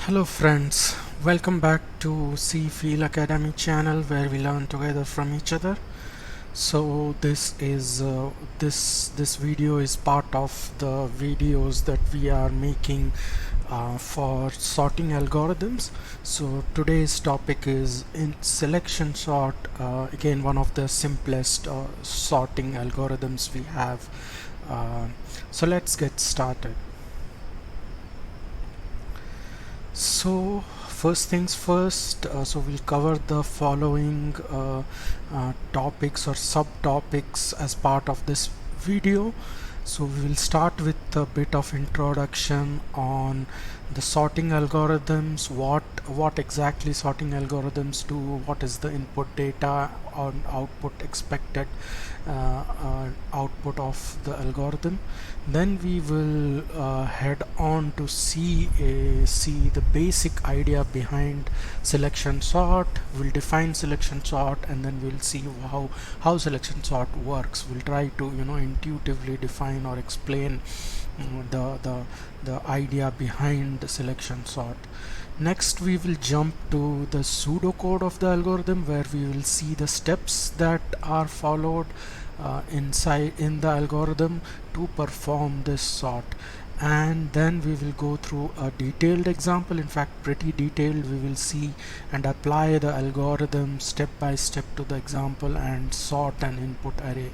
Hello friends, welcome back to See Feel Academy channel where we learn together from each other. So this video is part of the videos that we are making for sorting algorithms. So today's topic is in selection sort, again one of the simplest sorting algorithms we have. So let's get started. So first things first, so we'll cover the following topics or subtopics as part of this video. So we will start with a bit of introduction on the sorting algorithms, what exactly sorting algorithms do, what is the input data or output expected output of the algorithm. Then we will head on to see the basic idea behind selection sort. We'll define selection sort, and then we'll see how selection sort works. We'll try to intuitively define or explain the idea behind the selection sort. Next we will jump to the pseudocode of the algorithm, where we will see the steps that are followed inside in the algorithm to perform this sort. And then we will go through a detailed example, in fact pretty detailed. We will see and apply the algorithm step by step to the example and sort an input array.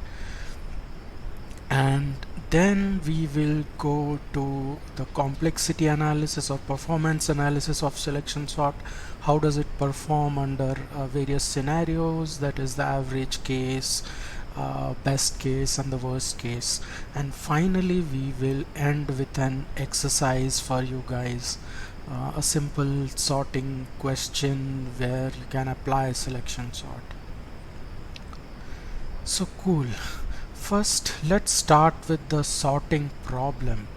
And then we will go to the complexity analysis or performance analysis of selection sort. How does it perform under various scenarios, that is the average case, best case and the worst case. And finally we will end with an exercise for you guys, a simple sorting question where you can apply selection sort. So cool. First, let's start with the sorting problem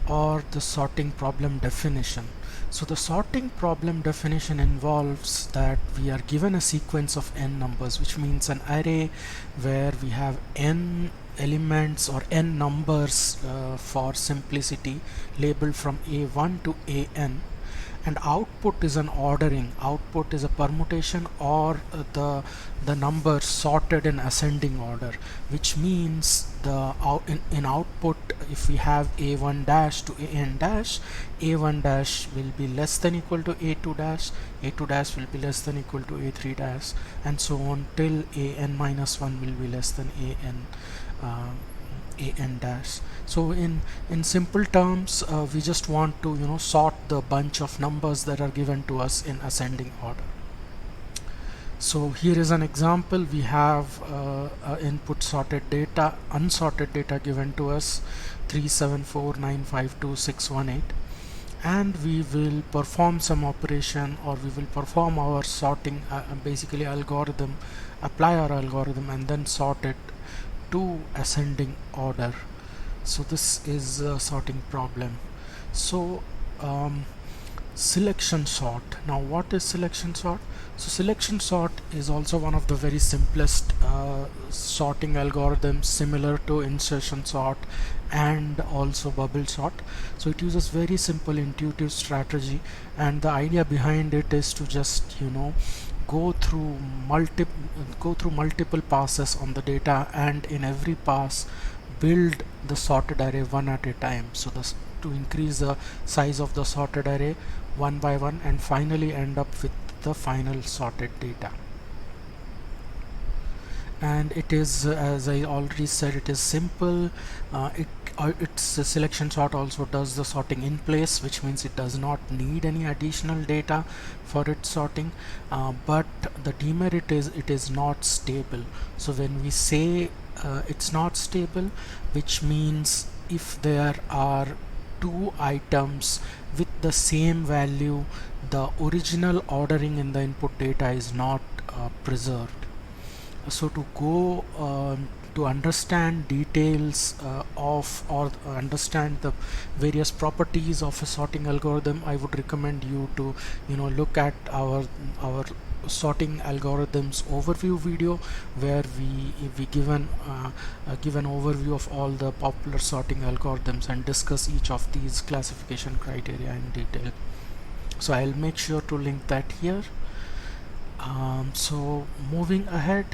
or the sorting problem definition. So the sorting problem definition involves that we are given a sequence of n numbers, which means an array where we have n elements or n numbers for simplicity, labeled from a1 to an. And output is an ordering. Output is a permutation or the number sorted in ascending order, which means in output, if we have a1 dash to an dash, a1 dash will be less than equal to a2 dash, a2 dash will be less than equal to a3 dash, and so on till an minus 1 will be less than an dash. So in simple terms, we just want to sort the bunch of numbers that are given to us in ascending order. So here is an example. We have input sorted data, unsorted data given to us 374952618, and we will perform some operation, or we will perform our sorting basically algorithm, apply our algorithm and then sort it to ascending order. So this is a sorting problem. So selection sort. Now what is selection sort? So selection sort is also one of the very simplest sorting algorithms, similar to insertion sort and also bubble sort. So it uses very simple intuitive strategy, and the idea behind it is to just go through multiple passes on the data, and in every pass build the sorted array one at a time. So to increase the size of the sorted array one by one, and finally end up with the final sorted data. And it is, as I already said, it is simple. Its selection sort also does the sorting in place, which means it does not need any additional data for its sorting, but the demerit is it is not stable. So when we say it's not stable, which means if there are two items with the same value, the original ordering in the input data is not preserved. So to go to understand details of or understand the various properties of a sorting algorithm, I would recommend you to look at our sorting algorithms overview video, where we give an overview of all the popular sorting algorithms and discuss each of these classification criteria in detail. So I'll make sure to link that here. So moving ahead,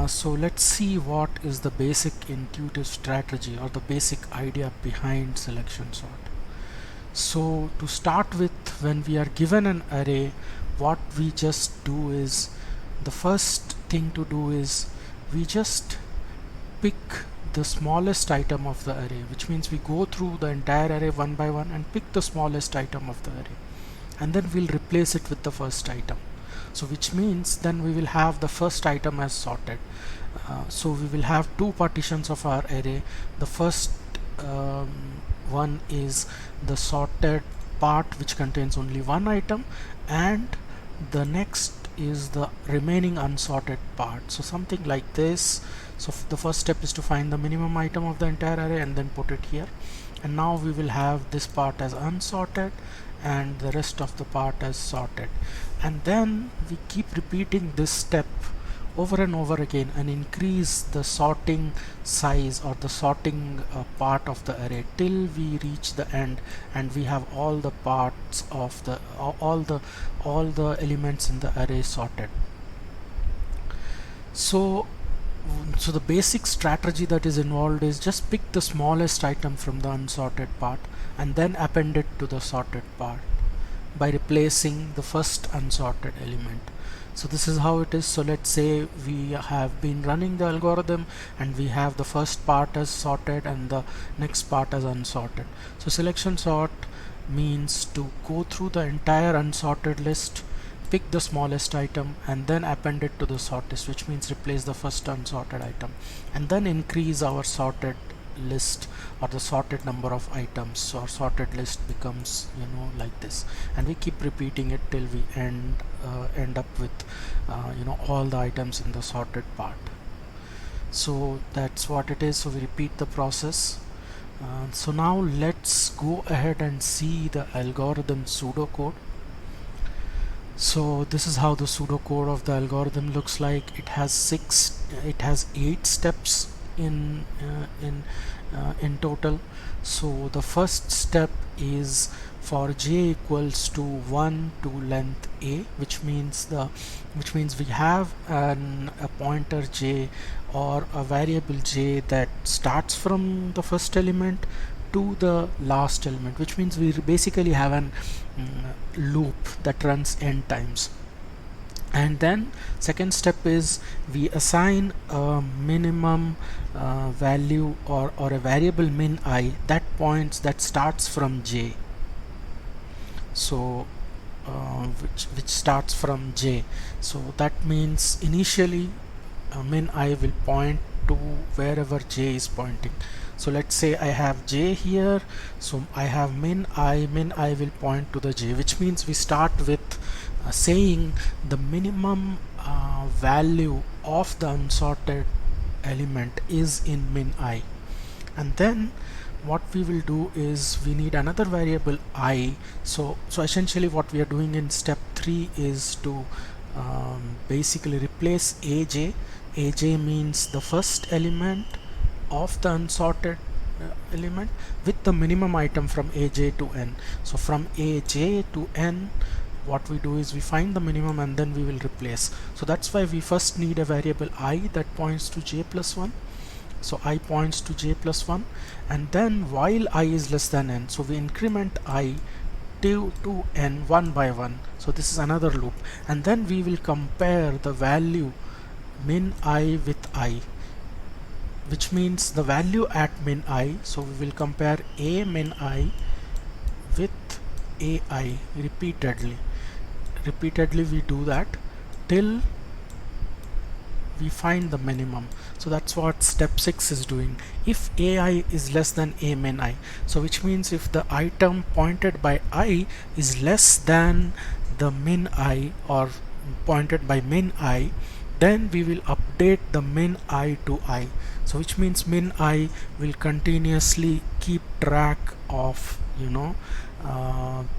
so let's see what is the basic intuitive strategy or the basic idea behind selection sort. So to start with, when we are given an array, what we just do is, the first thing to do is we just pick the smallest item of the array, which means we go through the entire array one by one and pick the smallest item of the array, and then we'll replace it with the first item. So which means then we will have the first item as sorted. So we will have two partitions of our array. The first one is the sorted part, which contains only one item, and the next is the remaining unsorted part. So something like this. So the first step is to find the minimum item of the entire array and then put it here. And now we will have this part as unsorted and the rest of the part as sorted. And then we keep repeating this step over and over again and increase the sorting size or the sorting part of the array till we reach the end and we have all the parts of the all the elements in the array sorted. So the basic strategy that is involved is just pick the smallest item from the unsorted part and then append it to the sorted part by replacing the first unsorted element. So this is how it is. So let's say we have been running the algorithm and we have the first part as sorted and the next part as unsorted. So selection sort means to go through the entire unsorted list, pick the smallest item and then append it to the sorted, which means replace the first unsorted item, and then increase our sorted list or the sorted number of items. So our sorted list becomes, you know, like this, and we keep repeating it till we end up with you know, all the items in the sorted part. So that's what it is. So we repeat the process. So now let's go ahead and see the algorithm pseudocode. So this is how the pseudocode of the algorithm looks like. It has 8 steps in total. So the first step is for j equals to 1 to length a, which means we have a pointer j or a variable j that starts from the first element to the last element, which means we basically have an loop that runs n times. And then second step is we assign a minimum value or a variable min I that starts from j. So which starts from j. So that means initially min I will point to wherever j is pointing. So let's say I have j here, so I have min I will point to the j, which means we start with saying the minimum value of the unsorted element is in min I. And then what we will do is we need another variable I. So essentially what we are doing in step 3 is to basically replace aj. Aj means the first element of the unsorted element with the minimum item from aj to n. So from aj to n, what we do is we find the minimum and then we will replace. So that's why we first need a variable I that points to j plus 1. So I points to j plus 1, and then while I is less than n, so we increment I to n one by one. So this is another loop, and then we will compare the value min I with I, which means the value at min I. So we will compare a min I with ai repeatedly we do that till we find the minimum. So that's what step 6 is doing. If ai is less than a min I, so which means if the item pointed by I is less than the min I or pointed by min I, then we will update the min I to I. So which means min I will continuously keep track of, you know,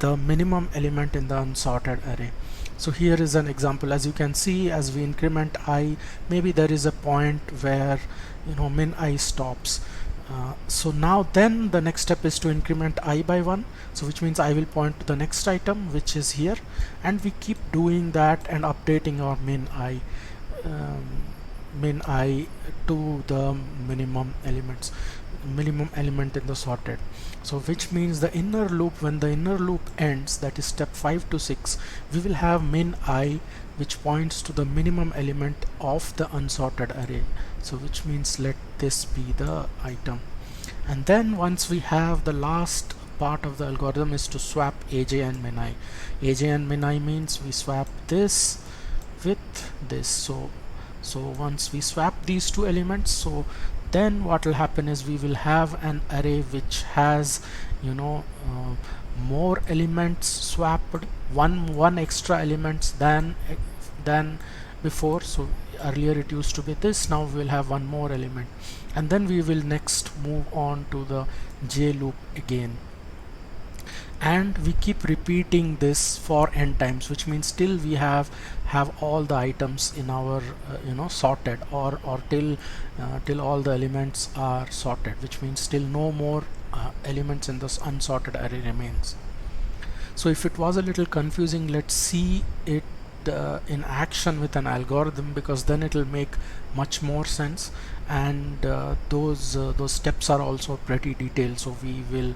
the minimum element in the unsorted array. So here is an example. As you can see, as we increment I, maybe there is a point where, you know, min I stops. So now then the next step is to increment I by 1, so which means I will point to the next item, which is here, and we keep doing that and updating our um, min I to the minimum element in the sorted. So which means the inner loop, when the inner loop ends, that is step 5 to 6, we will have min I, which points to the minimum element of the unsorted array. So which means let this be the item. And then once we have, the last part of the algorithm is to swap aj and min I. Aj and min I means we swap this with this. So once we swap these two elements, so then what will happen is we will have an array which has, you know, more elements swapped, one extra elements than before. So earlier it used to be this, now we will have one more element, and then we will next move on to the j loop again, and we keep repeating this for n times, which means till we have all the items in our sorted, or till all the elements are sorted, which means still no more elements in this unsorted array remains. So if it was a little confusing, let's see it in action with an algorithm, because then it will make much more sense, and those steps are also pretty detailed. So we will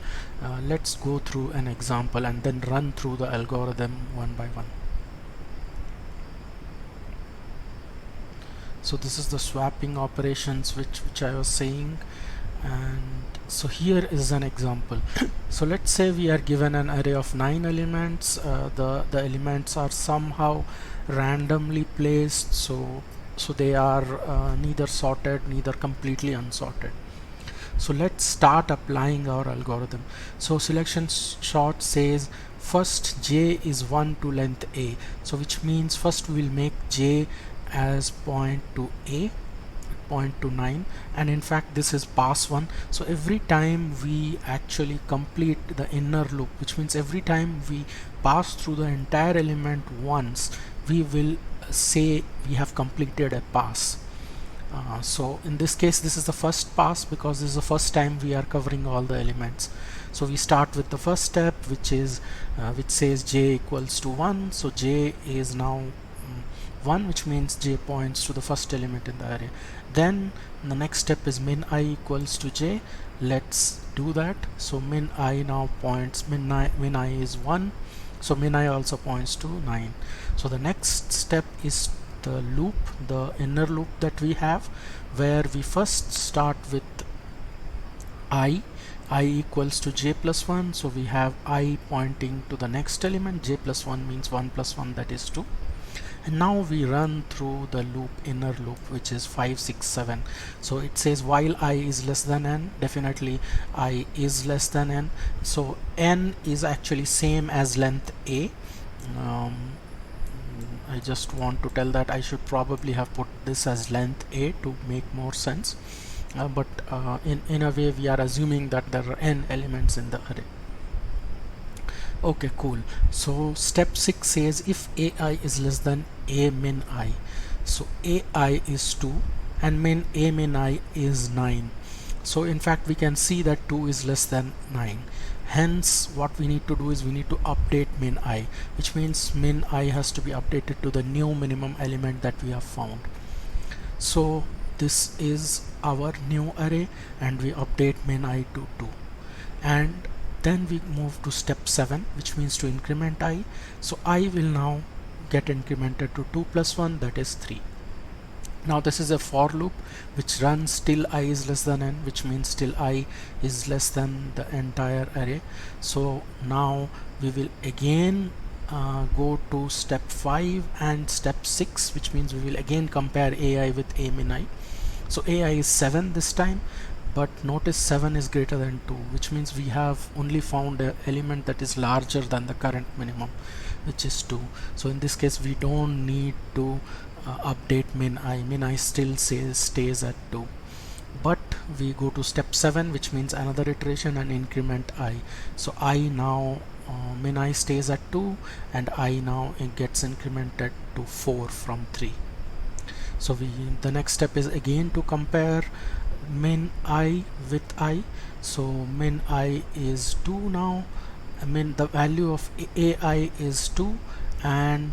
let's go through an example and then run through the algorithm one by one. So this is the swapping operations which I was saying, and so here is an example. So let's say we are given an array of 9 elements. The elements are somehow randomly placed, so they are neither sorted neither completely unsorted. So let's start applying our algorithm. So selection sort says first j is 1 to length a, so which means first we will make j as point to a, point to 9, and in fact this is pass 1. So every time we actually complete the inner loop, which means every time we pass through the entire element once, we will say we have completed a pass. So in this case this is the first pass, because this is the first time we are covering all the elements. So we start with the first step, which is which says j equals to 1. So j is now 1, which means j points to the first element in the array. Then the next step is min I equals to j. Let's do that. So min I now points, min I is 1, so min I also points to 9. So the next step is the loop, the inner loop that we have, where we first start with I equals to j plus 1. So we have I pointing to the next element, j plus 1 means 1 plus 1, that is 2. And now we run through the loop, inner loop, which is 5, 6, 7. So it says while I is less than n, definitely I is less than n. So n is actually same as length a. I just want to tell that I should probably have put this as length a to make more sense. But in a way we are assuming that there are n elements in the array. Okay, cool. So step 6 says if ai is less than a min I. So ai is 2 and a min I is 9. So in fact we can see that 2 is less than 9. Hence what we need to do is we need to update min I, which means min I has to be updated to the new minimum element that we have found. So this is our new array and we update min I to 2, and then we move to step 7, which means to increment I. So I will now get incremented to 2 plus 1, that is 3. Now this is a for loop which runs till I is less than n, which means till I is less than the entire array. So now we will again go to step 5 and step 6, which means we will again compare ai with a min I. So ai is 7 this time, but notice 7 is greater than 2, which means we have only found an element that is larger than the current minimum, which is 2. So in this case we don't need to update min I still stays at 2. But we go to step 7, which means another iteration, and increment I. So I now min I stays at 2 and I now it gets incremented to 4 from 3. So the next step is again to compare min I with I. So min I is 2 now. I mean the value of AI is 2, and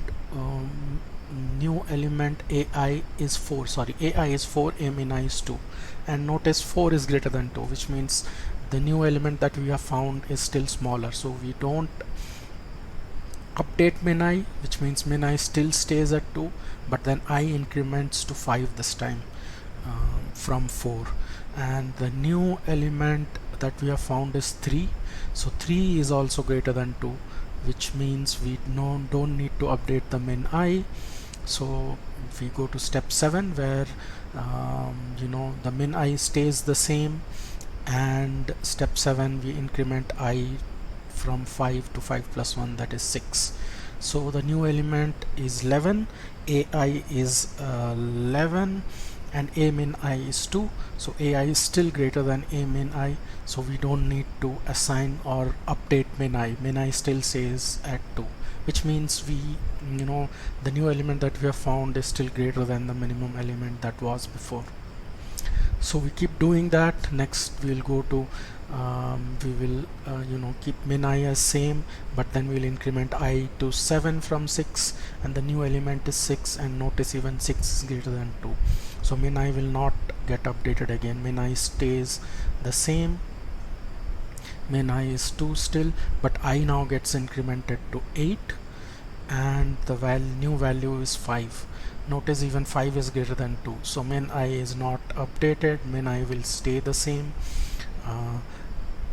new element AI is 4. Sorry, AI is 4, a min I is 2. And notice 4 is greater than 2, which means the new element that we have found is still smaller. So we don't update min I, which means min I still stays at 2, but then I increments to 5 this time from 4. And the new element that we have found is 3. So 3 is also greater than 2, which means we don't need to update the min I. So if we go to step 7, where the min I stays the same, and step 7 we increment I from 5 to 5 plus 1, that is 6. So the new element is 11, AI is 11, and a min I is 2. So AI is still greater than a min I, so we don't need to assign or update min I. Min I still stays at 2, which means the new element that we have found is still greater than the minimum element that was before. So we keep doing that. Next we'll go to we will keep min I as same, but then we'll increment I to 7 from 6, and the new element is 6, and notice even 6 is greater than 2. So min I will not get updated again. Min I stays the same. Min I is 2 still, but I now gets incremented to 8, and the new value is 5. Notice even 5 is greater than 2, so min I is not updated. Min I will stay the same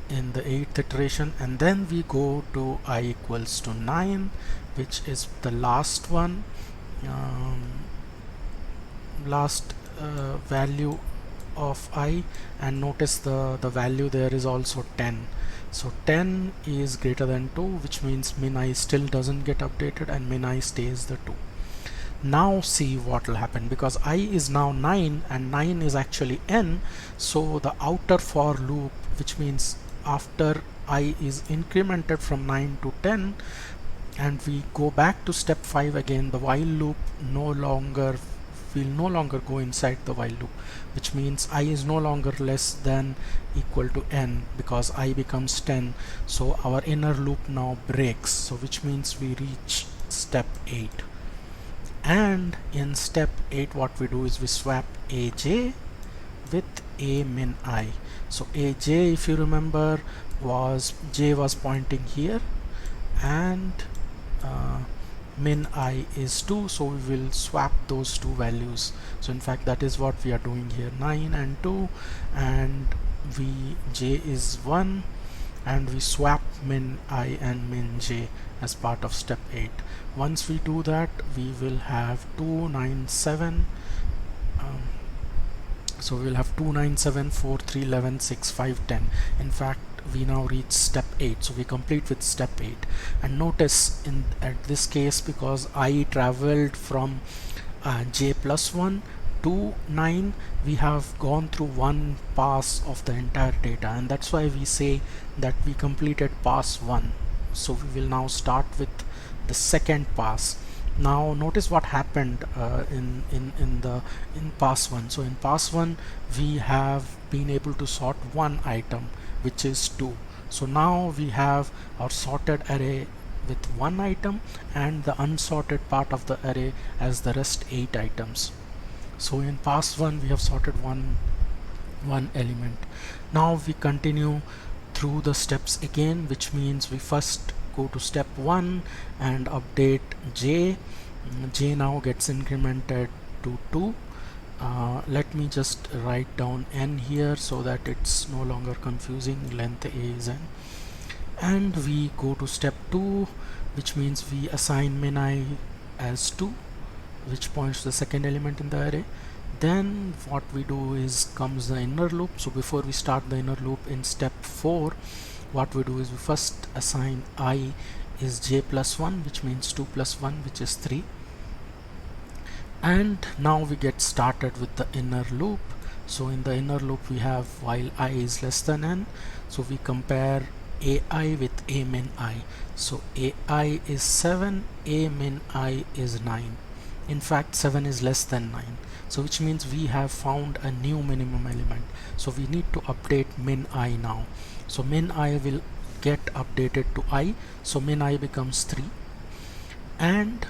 in the 8th iteration, and then we go to I equals to 9, which is the last one, last value of I, and notice the value there is also 10. So 10 is greater than 2, which means min I still doesn't get updated, and min I stays the 2. Now see what will happen, because I is now 9 and 9 is actually n. So the outer for loop, which means after I is incremented from 9 to 10, and we go back to step 5 again, the while loop will no longer go inside the while loop, which means I is no longer less than equal to n, because I becomes 10. So our inner loop now breaks, so which means we reach step 8. And in step 8 what we do is we swap aj with a min I. So aj, if you remember, j was pointing here, and min I is 2, so we will swap those two values. So in fact that is what we are doing here, 9 and 2, and j is 1, and we swap min I and min j as part of step 8. Once we do that, we will have 2, 9, 7. So we'll have 2, 9, 7, 4, 3, 11, 6, 5, 10. In fact, we now reach step 8, so we complete with step 8. And notice at this case, because I traveled from j plus 1 to 9, we have gone through one pass of the entire data, and that's why we say that we completed pass 1. So we will now start with the second pass. Now notice what happened in pass 1. So in pass 1 we have been able to sort one item, which is 2. So now we have our sorted array with one item, and the unsorted part of the array as the rest 8 items. So in pass 1 we have sorted one element. Now we continue through the steps again, which means we first go to step 1 and update j. J now gets incremented to 2. Let me just write down n here so that it's no longer confusing. Length a is n. And we go to step 2, which means we assign min I as 2, which points to the second element in the array. Then what we do is comes the inner loop. So before we start the inner loop in step 4, what we do is we first assign I is j plus 1, which means 2 plus 1, which is 3. And now we get started with the inner loop. So in the inner loop we have while I is less than n, so we compare ai with a min I. So ai is 7, a min I is 9. In fact 7 is less than 9, so which means we have found a new minimum element. So we need to update min I now. So min I will get updated to I, so min I becomes 3, and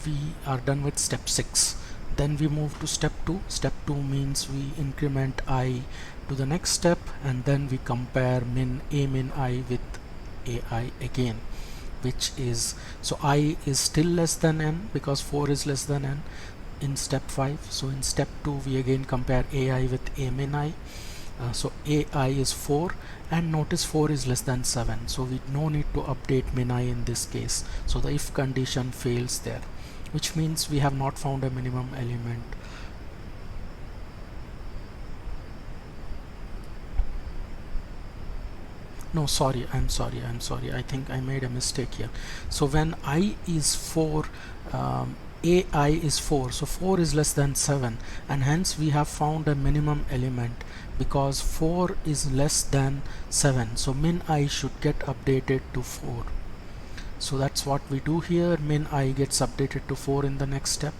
we are done with step 6. Then we move to step 2. Step 2 means we increment I to the next step, and then we compare a min I with ai again, which is, so I is still less than n because 4 is less than n in step 5. So in step 2 we again compare ai with a min I. So ai is 4, and notice 4 is less than 7, so we no need to update min I in this case. So the if condition fails there, which means we have not found a minimum element. No, sorry, I'm sorry, I think I made a mistake here. So when I is 4, ai is 4, so 4 is less than 7, and hence we have found a minimum element because 4 is less than 7, so min I should get updated to 4. So that's what we do here. Min I gets updated to 4 in the next step,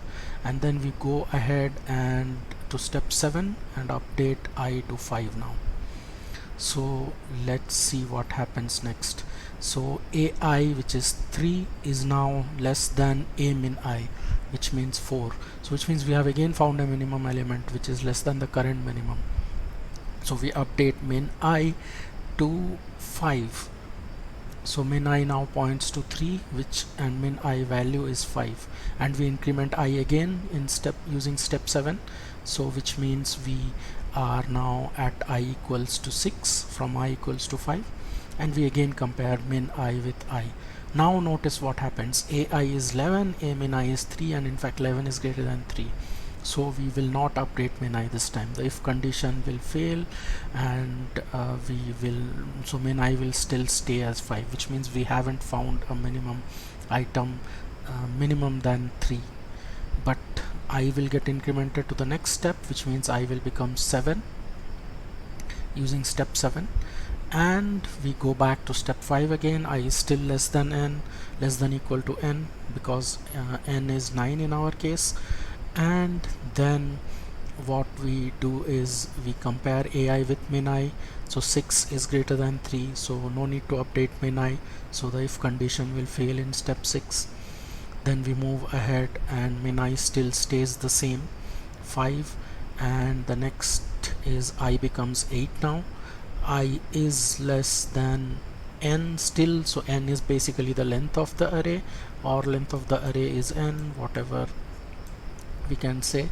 and then we go ahead and to step 7 and update I to 5 now. So let's see what happens next. So ai, which is 3, is now less than a min I, which means 4. So which means we have again found a minimum element which is less than the current minimum. So we update min I to 5. So min I now points to 3, which, and min I value is 5, and we increment I again in step using step 7. So which means we are now at I equals to 6 from I equals to 5, and we again compare min I with I. Now notice what happens. ai is 11, a min I is 3, and in fact 11 is greater than 3. So we will not update min I this time. The if condition will fail, and so min I will still stay as 5, which means we haven't found a minimum item minimum than 3. But I will get incremented to the next step, which means I will become 7 using step 7, and we go back to step 5 again. I is still less than n, less than equal to n, because n is 9 in our case. And then what we do is we compare ai with min I. So 6 is greater than 3, so no need to update min I, so the if condition will fail in step 6. Then we move ahead, and min I still stays the same, 5, and the next is I becomes 8 now. I is less than n still, so n is basically the length of the array, or length of the array is n, whatever we can say.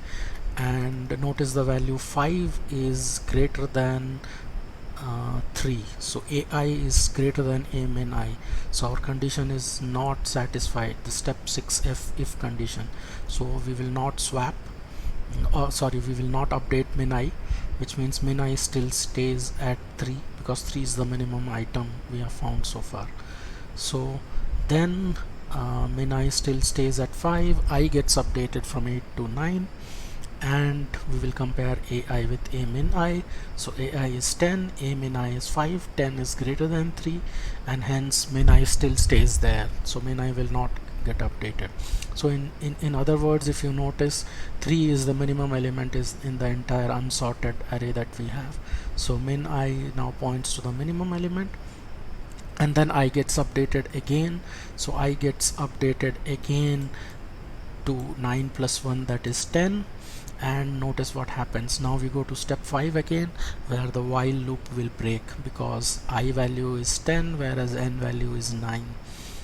And notice the value 5 is greater than 3, so ai is greater than a min I, so our condition is not satisfied, the step 6 if condition. So we will not swap, we will not update min I, which means min I still stays at 3 because 3 is the minimum item we have found so far. So then min I still stays at 5, I gets updated from 8 to 9, and we will compare ai with a min I. So ai is 10, a min I is 5, 10 is greater than 3, and hence min I still stays there, so min I will not get updated. So in other words, if you notice, 3 is the minimum element is in the entire unsorted array that we have. So min I now points to the minimum element, and then I gets updated again. So I gets updated again to 9 plus 1, that is 10. And notice what happens. Now we go to step 5 again, where the while loop will break because I value is 10 whereas n value is 9.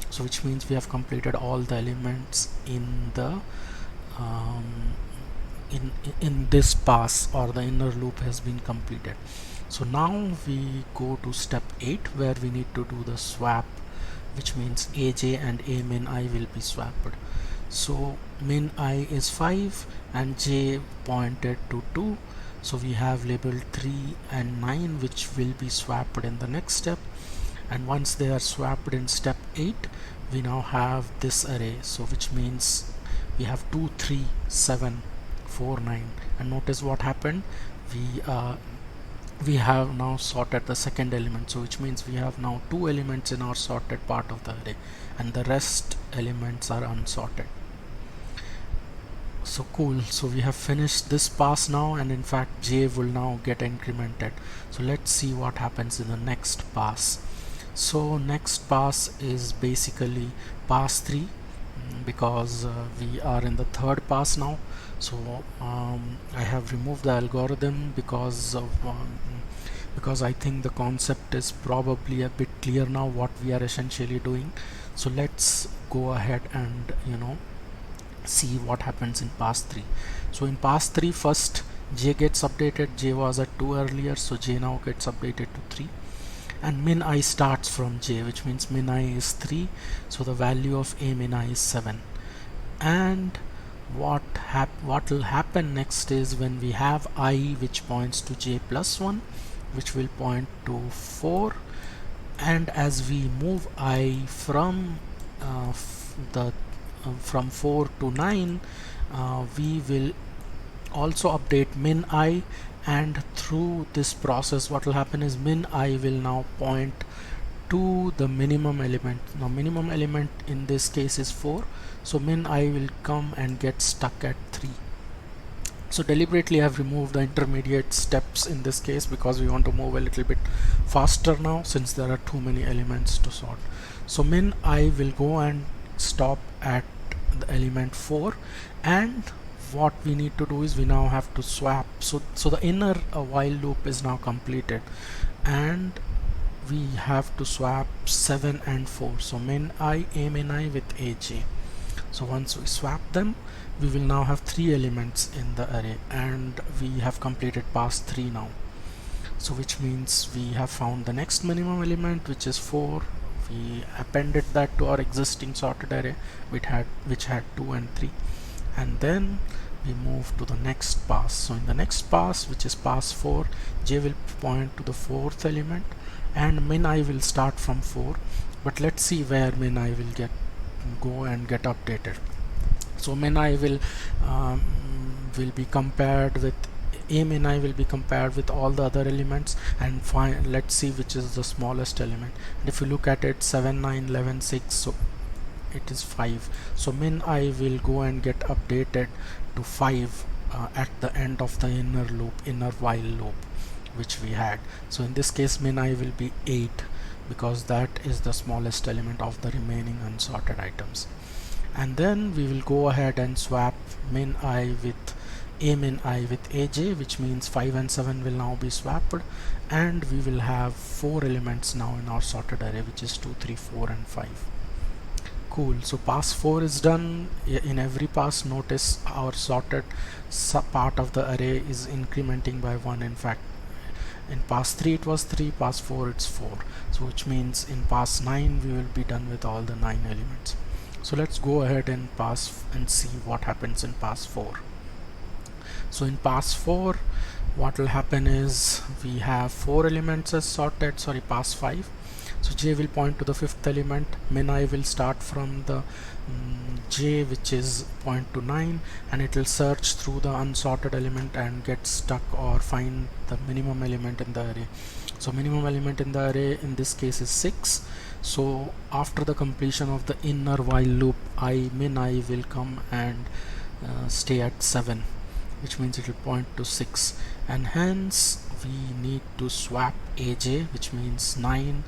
So which means we have completed all the elements in the in this pass, or the inner loop has been completed. So now we go to step 8, where we need to do the swap, which means aj and a min I will be swapped. So min I is 5 and j pointed to 2, so we have labeled 3 and 9, which will be swapped in the next step. And once they are swapped in step 8, we now have this array, so which means we have 2 3 7 4 9, and notice what happened. We have now sorted the second element, so which means we have now 2 elements in our sorted part of the array, and the rest elements are unsorted. So cool, so we have finished this pass now, and in fact j will now get incremented. So let's see what happens in the next pass. So next pass is basically pass 3, because we are in the third pass now. So I have removed the algorithm because I think the concept is probably a bit clear now what we are essentially doing. So let's go ahead and see what happens in pass 3. So in pass 3, first j gets updated. J was at 2 earlier, so j now gets updated to 3, and min I starts from j, which means min I is 3, so the value of a min I is 7. And what will happen next is, when we have I which points to j plus 1, which will point to 4, and as we move I from from 4 to 9, we will also update min I, and through this process what will happen is min I will now point to the minimum element. Now minimum element in this case is 4, so min I will come and get stuck at 3. So deliberately I have removed the intermediate steps in this case because we want to move a little bit faster now, since there are too many elements to sort. So min I will go and stop at the element 4, and what we need to do is we now have to swap. So the inner while loop is now completed, and we have to swap 7 and 4. So min I, a min I with aj. So once we swap them, we will now have 3 elements in the array, and we have completed pass 3 now. So which means we have found the next minimum element, which is 4. We appended that to our existing sorted array which had 2 and 3, and then we move to the next pass. So in the next pass, which is pass 4, j will point to the 4th element, and min I will start from 4, but let's see where min I will go and get updated. So min I will be compared with a min I will be compared with all the other elements, and let's see which is the smallest element. And if you look at it, 7, 9, 11, 6, so it is 5. So min I will go and get updated to 5 at the end of the inner while loop which we had. So in this case min I will be 8, because that is the smallest element of the remaining unsorted items. And then we will go ahead and swap min I with a min I with aj, which means 5 and 7 will now be swapped, and we will have 4 elements now in our sorted array, which is 2, 3, 4 and 5. Cool. So pass 4 is done. In every pass, notice our sorted part of the array is incrementing by 1. In fact, in pass 3 it was 3, pass 4 it's 4, so which means in pass 9 we will be done with all the 9 elements. So let's go ahead and pass and see what happens in pass 4. So in pass 4, what will happen is we have 4 elements as sorted. Pass 5. So j will point to the 5th element. Min I will start from the j, which is point to 9, and it will search through the unsorted element and get stuck or find the minimum element in the array. So minimum element in the array in this case is 6. So after the completion of the inner while loop, min I will come and stay at 7, which means it will point to 6, and hence we need to swap aj, which means 9,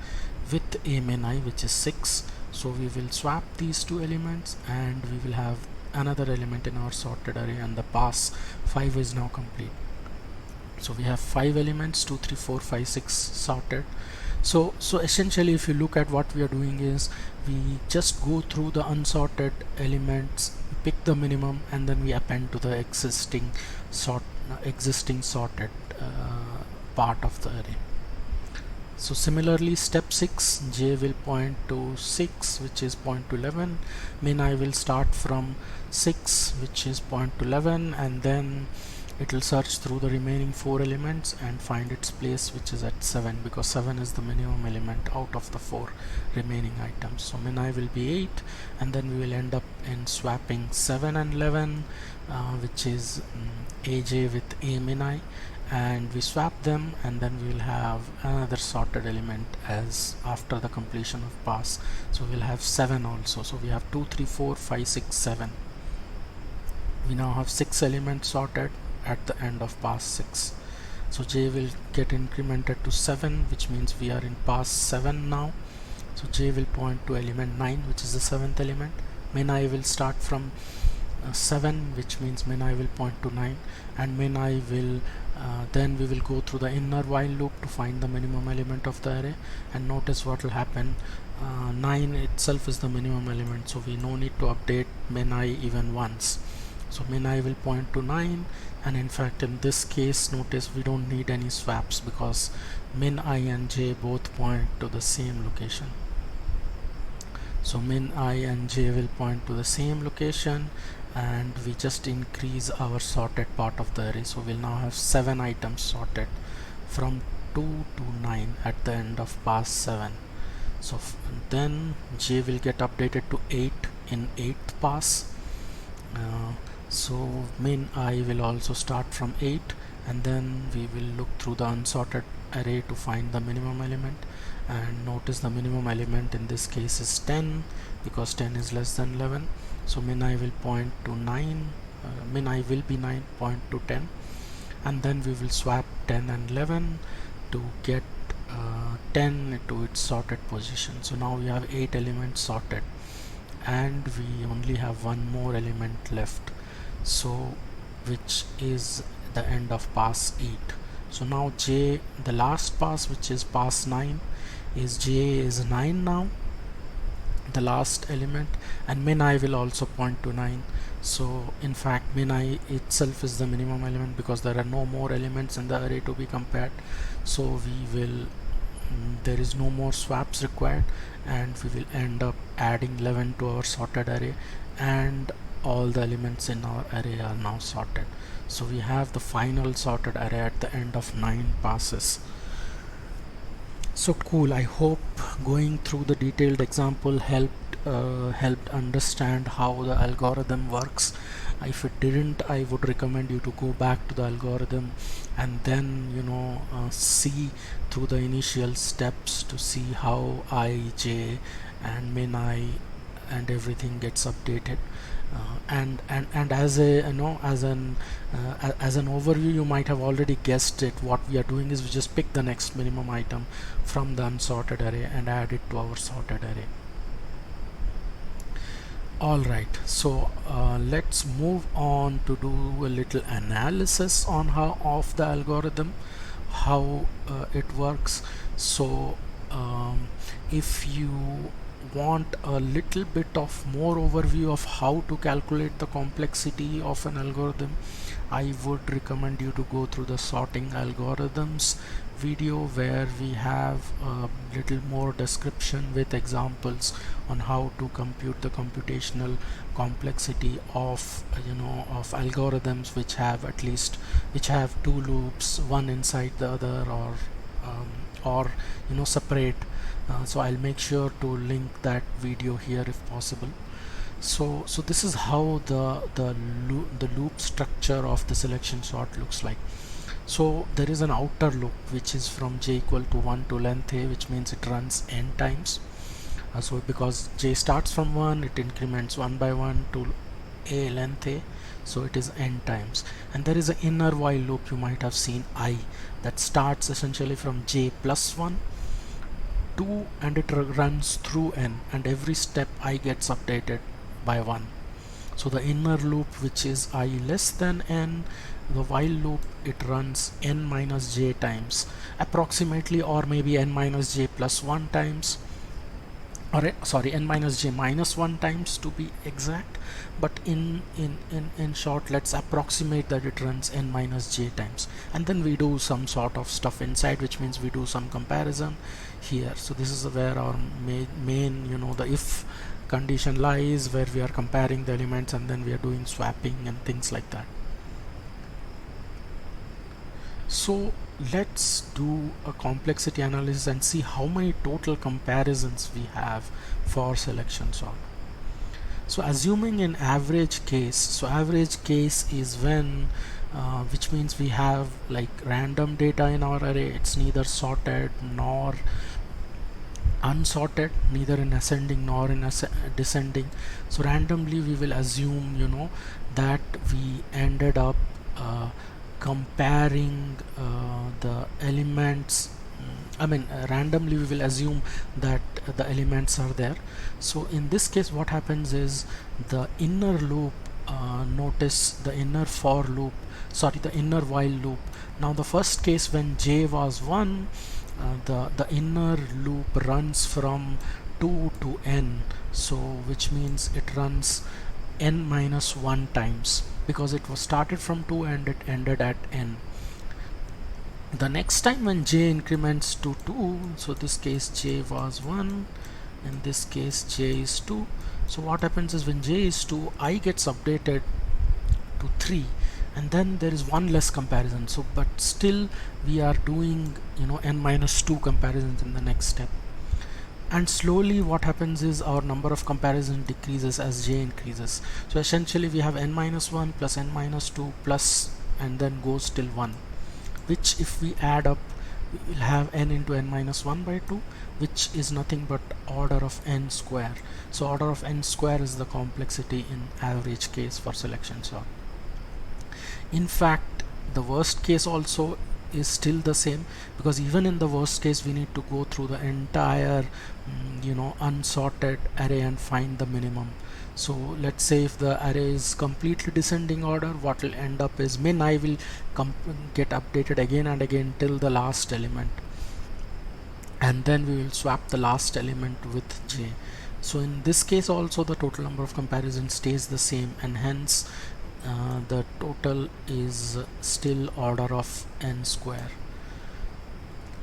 with a min I, which is 6. So we will swap these two elements, and we will have another element in our sorted array, and the pass 5 is now complete. So we have 5 elements, 2, 3, 4, 5, 6 sorted. So essentially, if you look at what we are doing is, we just go through the unsorted elements, pick the minimum, and then we append to the existing sorted part of the array. So similarly, step 6, j will point to 6, which is point to 11. Min I will start from 6, which is point to 11, and then it will search through the remaining 4 elements and find its place, which is at 7, because 7 is the minimum element out of the 4 remaining items. So min I will be 8, and then we will end up in swapping 7 and 11, which is aj with a min I, and we swap them, and then we will have another sorted element as after the completion of pass. So we'll have 7 also. So we have 2, 3, 4, 5, 6, 7. we now have 6 elements sorted at the end of pass 6. So j will get incremented to 7, which means we are in pass 7 now. So j will point to element 9, which is the 7th element. Min I will start from 7, which means min I will point to 9, and min I will then we will go through the inner while loop to find the minimum element of the array. And notice what will happen. 9 itself is the minimum element, so we no need to update min I even once. So min I will point to 9, and in fact in this case notice we don't need any swaps because min I and j both point to the same location. So min I and j will point to the same location, and we just increase our sorted part of the array. So we'll now have 7 items sorted from 2 to 9 at the end of pass 7. So then j will get updated to 8 in 8th pass. So min I will also start from 8, and then we will look through the unsorted array to find the minimum element. And notice the minimum element in this case is 10 because 10 is less than 11. So min I will point to 9, min I will be 9, point to 10, and then we will swap 10 and 11 to get 10 to its sorted position. So now we have 8 elements sorted, and we only have one more element left, so which is the end of pass 8. So now j, the last pass, which is pass 9, is j is 9 now, the last element, and min I will also point to 9. So in fact min I itself is the minimum element because there are no more elements in the array to be compared. So we will there is no more swaps required, and we will end up adding 11 to our sorted array, and all the elements in our array are now sorted. So we have the final sorted array at the end of 9 passes. So cool. I hope going through the detailed example helped understand how the algorithm works. If it didn't, I would recommend you to go back to the algorithm and then see through the initial steps to see how I, j, and min I and everything gets updated. And as a as an overview, you might have already guessed it. What we are doing is we just pick the next minimum item from the unsorted array and add it to our sorted array. Alright, so let's move on to do a little analysis on how of the algorithm, how it works. So if you want a little bit of more overview of how to calculate the complexity of an algorithm, I would recommend you to go through the sorting algorithms video, where we have a little more description with examples on how to compute the computational complexity of of algorithms which have two loops, one inside the other, or separate. So I'll make sure to link that video here if possible. So this is how the loop structure of the selection sort looks like. So there is an outer loop which is from j equal to 1 to length a, which means it runs n times. So because j starts from 1, it increments 1 by 1 to a length a, so it is n times. And there is an inner while loop, you might have seen I, that starts essentially from j plus 1 to, and it runs through n, and every step I gets updated by 1. So the inner loop, which is I less than n, the while loop, it runs n minus j times approximately, or maybe n minus j plus 1 times, or sorry, n minus j minus 1 times to be exact. But in short, let's approximate that it runs n minus j times, and then we do some sort of stuff inside, which means we do some comparison here. So this is where our main the if condition lies, where we are comparing the elements and then we are doing swapping and things like that. So let's do a complexity analysis and see how many total comparisons we have for selection sort. So assuming an average case, so average case is when which means we have like random data in our array. It's neither sorted nor unsorted, neither in ascending nor in descending. So randomly we will assume, that we ended up comparing the elements. Randomly we will assume that the elements are there. So in this case what happens is the inner loop, notice the inner for loop, sorry, the inner while loop. Now the first case when j was 1, the inner loop runs from 2 to n, so which means it runs n minus 1 times, because it was started from 2 and it ended at n. The next time when j increments to 2, so this case j was 1, in this case j is 2, so what happens is when j is 2, I gets updated to 3, and then there is one less comparison. So but still we are doing n minus 2 comparisons in the next step, and slowly what happens is our number of comparisons decreases as j increases. So essentially we have n minus 1 plus n minus 2 plus, and then goes till 1, which if we add up we will have n into n minus 1 by 2, which is nothing but order of n square. So order of n square is the complexity in average case for selection sort. In fact, the worst case also is still the same, because even in the worst case we need to go through the entire unsorted array and find the minimum. So let's say if the array is completely descending order, what will end up is min I will get updated again and again till the last element, and then we will swap the last element with j. So in this case also the total number of comparisons stays the same, and hence the total is still order of n square.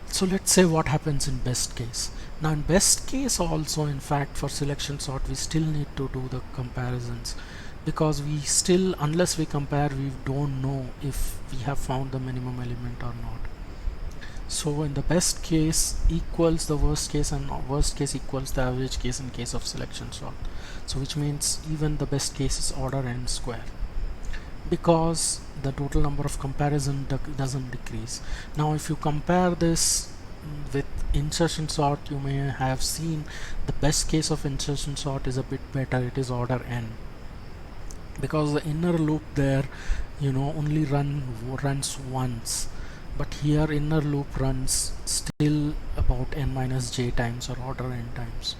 So let's say what happens in best case. Now in best case also, in fact, for selection sort we still need to do the comparisons, because we still, unless we compare, we don't know if we have found the minimum element or not. So in the best case equals the worst case, and worst case equals the average case in case of selection sort. So which means even the best case is order n square, because the total number of comparison doesn't decrease. Now if you compare this with insertion sort, you may have seen the best case of insertion sort is a bit better. It is order n, because the inner loop there only runs once, but here inner loop runs still about n minus j times, or order n times.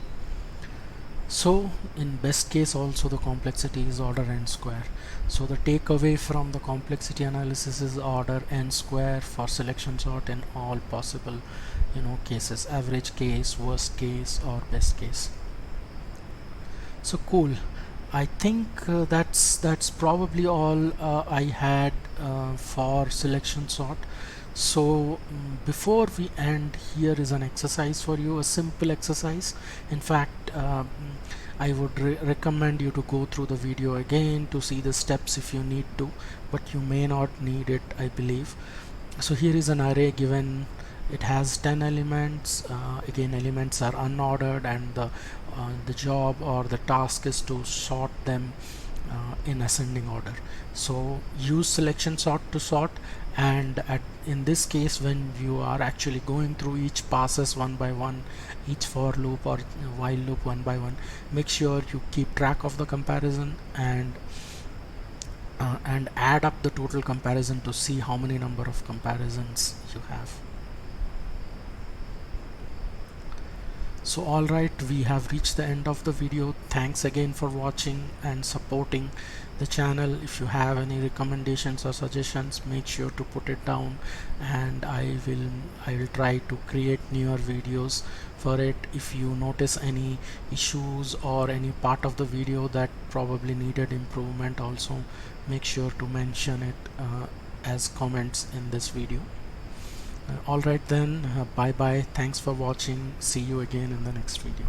So in best case also the complexity is order n square. So the takeaway from the complexity analysis is order n square for selection sort in all possible cases: average case, worst case, or best case. So cool. I think that's probably all I had for selection sort. So before we end, here is an exercise for you, a simple exercise. In fact, I would recommend you to go through the video again to see the steps if you need to, but you may not need it, I believe. So here is an array given. It has 10 elements. Again, elements are unordered, and the job or the task is to sort them in ascending order. So use selection sort to sort, and in this case when you are actually going through each passes one by one, each for loop or while loop one by one, make sure you keep track of the comparison and add up the total comparison to see how many number of comparisons you have. So alright, we have reached the end of the video. Thanks again for watching and supporting the channel. If you have any recommendations or suggestions, make sure to put it down, and I will try to create newer videos for it. If you notice any issues or any part of the video that probably needed improvement, also make sure to mention it as comments in this video. Alright then, bye bye, thanks for watching, see you again in the next video.